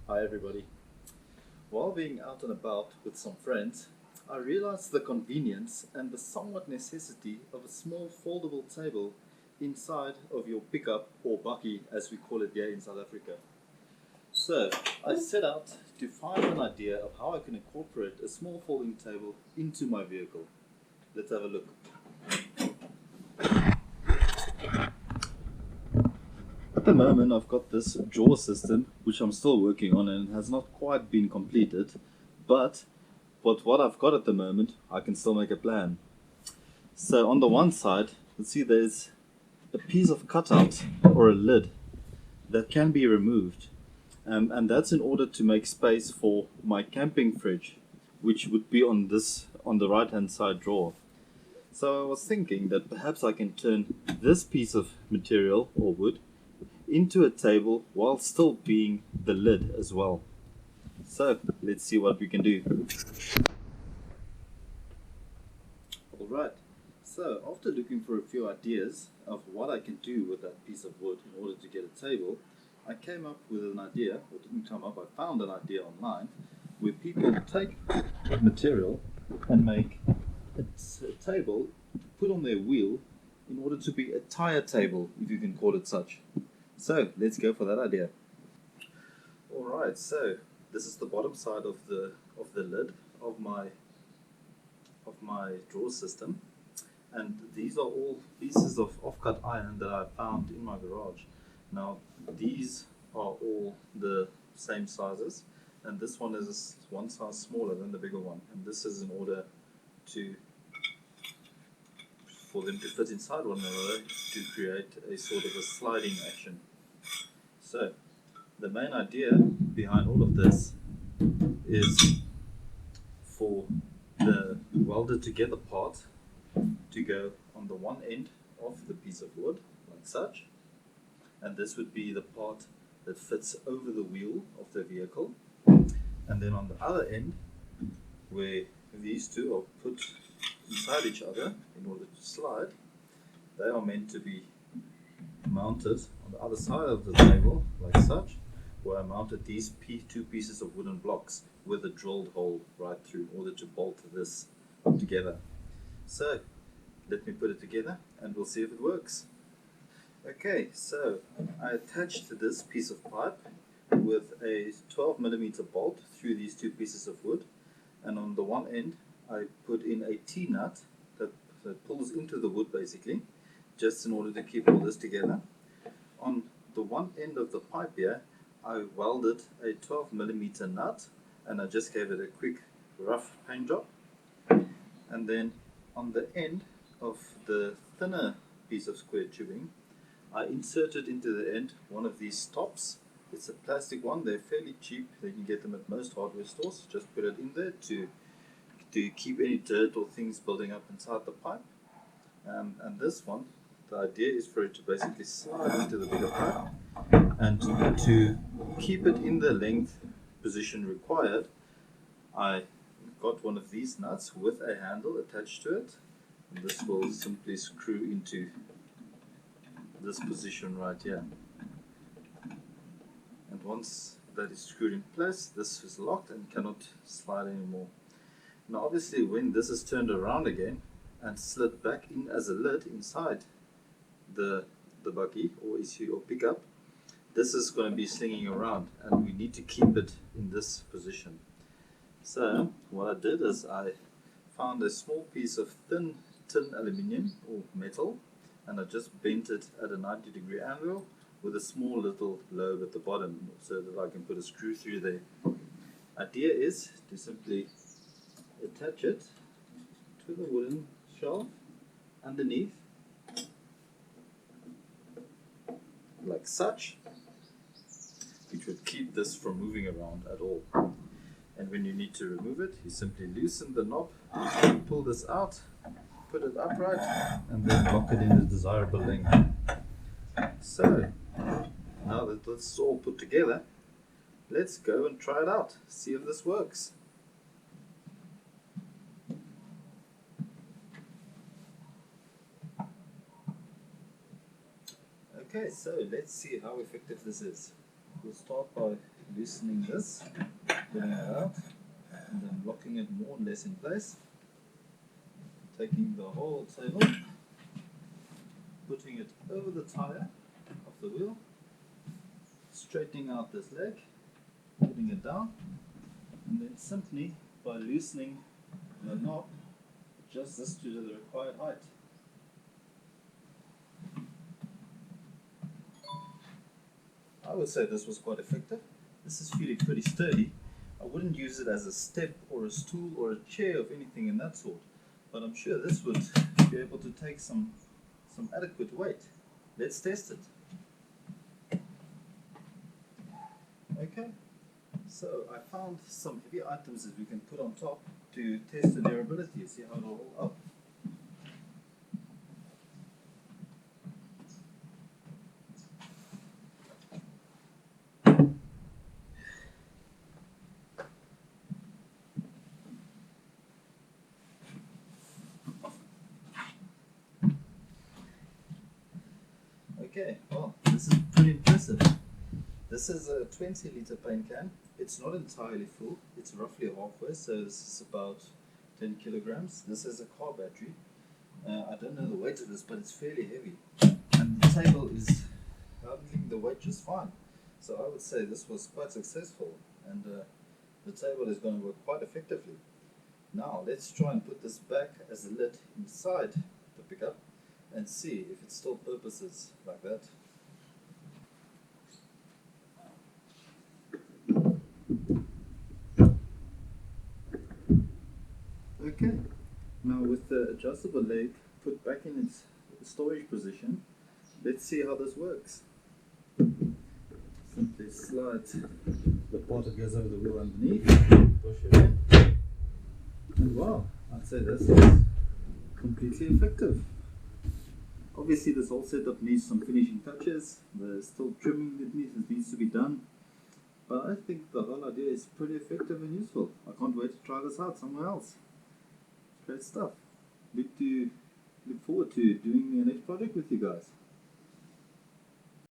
Hi everybody. While being out and about with some friends, I realized the convenience and the somewhat necessity of a small foldable table inside of your pickup or bakkie as we call it here in South Africa. So, I set out to find an idea of how I can incorporate a small folding table into my vehicle. Let's have a look. At the moment, I've got this drawer system, which I'm still working on and has not quite been completed. But with what I've got at the moment, I can still make a plan. So on the one side, let's see there's a piece of cutout or a lid that can be removed. And that's in order to make space for my camping fridge, which would be on the right hand side drawer. So I was thinking that perhaps I can turn this piece of material or wood into a table while still being the lid as well. So let's see what we can do. Alright, so after looking for a few ideas of what I can do with that piece of wood in order to get a table, I came up with an idea, or didn't come up, I found an idea online where people take material and make a table put on their wheel in order to be a tire table, if you can call it such. So let's go for that idea. Alright, so this is the bottom side of the lid of my drawer system, and these are all pieces of offcut iron that I found in my garage. Now these are all the same sizes, and this one is one size smaller than the bigger one, and this is in order for them to fit inside one another to create a sort of a sliding action. So the main idea behind all of this is for the welded together part to go on the one end of the piece of wood, like such, and this would be the part that fits over the wheel of the vehicle, and then on the other end, where these two are put inside each other in order to slide, they are meant to be mounted on the other side of the table, like such, where I mounted these two pieces of wooden blocks with a drilled hole right through in order to bolt this together. So let me put it together and we'll see if it works. Okay, so I attached this piece of pipe with a 12mm bolt through these two pieces of wood, and on the one end I put in a T-nut that pulls into the wood basically, just in order to keep all this together. On the one end of the pipe here, I welded a 12mm nut, and I just gave it a quick rough paint job. And then on the end of the thinner piece of square tubing, I inserted into the end one of these stops. It's a plastic one, they're fairly cheap, you can get them at most hardware stores. Just put it in there to keep any dirt or things building up inside the pipe. And this one, the idea is for it to basically slide into the bigger pipe, and to keep it in the length position required, I got one of these nuts with a handle attached to it, and this will simply screw into this position right here. And once that is screwed in place, this is locked and cannot slide anymore. Now obviously when this is turned around again and slid back in as a lid inside the bakkie or issue or pickup, this is going to be slinging around, and we need to keep it in this position. So what I did is I found a small piece of thin tin aluminium or metal, and I just bent it at a 90-degree angle with a small little lobe at the bottom so that I can put a screw through there. Idea is to simply attach it to the wooden shelf underneath, like such, which would keep this from moving around at all. And when you need to remove it, you simply loosen the knob, pull this out, put it upright, and then lock it in a desirable length. So now that this is all put together, let's go and try it out, see if this works. Okay, so let's see how effective this is. We'll start by loosening this, getting it out, and then locking it more or less in place, taking the whole table, putting it over the tire of the wheel, straightening out this leg, putting it down, and then simply by loosening the knob, adjust this to the required height. I would say this was quite effective. This is feeling pretty sturdy. I wouldn't use it as a step or a stool or a chair of anything in that sort, but I'm sure this would be able to take some adequate weight. Let's test it. Okay, so I found some heavy items that we can put on top to test the durability, see how it'll hold up. Okay, well, this is pretty impressive. This is a 20-liter paint can. It's not entirely full. It's roughly halfway, so this is about 10 kilograms. This is a car battery. I don't know the weight of this, but it's fairly heavy. And the table is handling the weight just fine. So I would say this was quite successful, and the table is going to work quite effectively. Now let's try and put this back as a lid inside the pickup and see if it still purposes like that. Okay, now with the adjustable leg put back in its storage position, let's see how this works. Simply slide the part that goes over the wheel underneath, push it in, and wow, I'd say this is completely effective. Obviously this whole setup needs some finishing touches. There's still trimming that needs to be done, but I think the whole idea is pretty effective and useful. I can't wait to try this out somewhere else. Great stuff. Look forward to doing the next project with you guys.